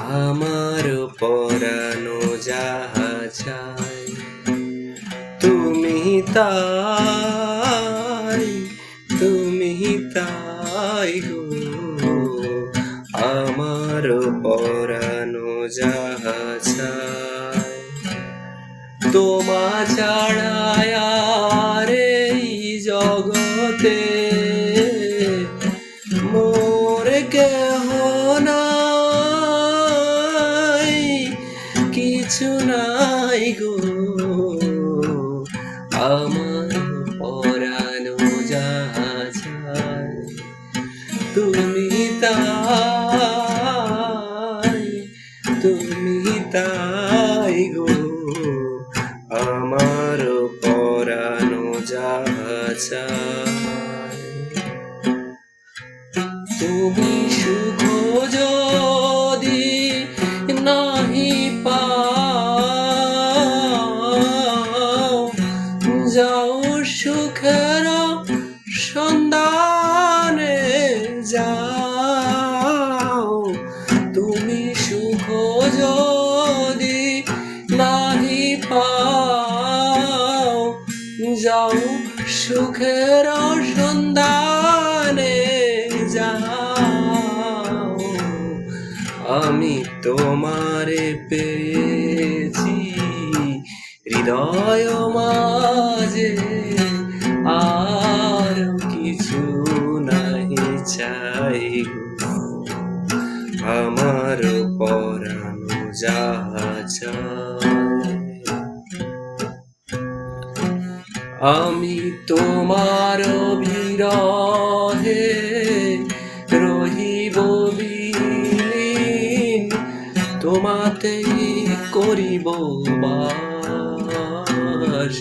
আমার পরানো যাহা চায় তুমি তাই, তুমি তাই গো। আমার পরানো যাহা চায় তোমা ছাড়া আর এই জগতে মোর কেহ নাই, কিছু নাই গো। আমার পরানো যাহা চায় তুমি তাই, তুমি তাই গো। আমার পরানো যাহা চায় তুমি সুখ যদি নাহি পাও, যাও সুখের সন্ধানে যাও। তুমি সুখ যদি নাহি পাও, যাও সুখের সন্ধানে যাও। আমি তোমারে পেয়েছি হৃদয় মাঝে, আর কিছু নাহি চাই গো। আমার পরানো যাহা চায় আমি তোমার বিরহে রহিব বিলীন, তোমাতেই করিব বাস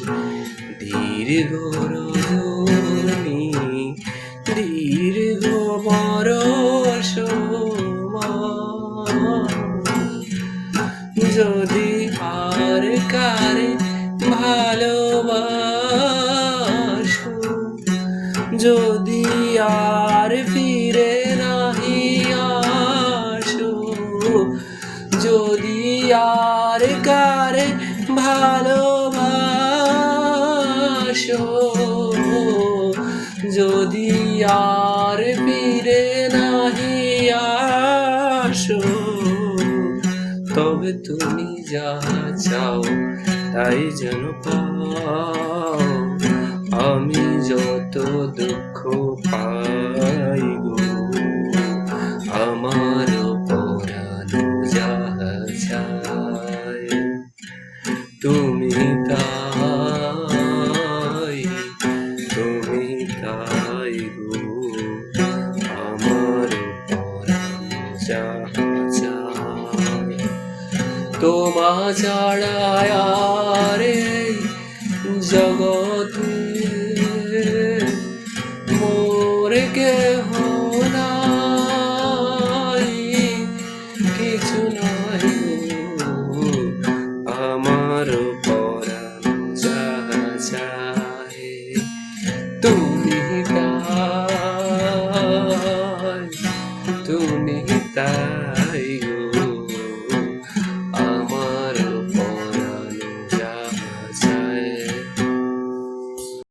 দীর্ঘ রজনী, দীর্ঘ বরষ যদি আর কারে ভালোবাসো, যদি আর ফিরে নাহি আসো, যদি আর কারে ভালোবাসো, যদি আর ফিরে নাহি আসো, তবে তুমি যাহা চাও তাই যেন পাও। আমি যত দুঃখ পাই গো, আমার পরানো যাহা চায় তুমি তাই, তুমি তাই গো। আমার পরানো যাহা চায় তোমা ছাড়া আর এই জগতে মোর কেহ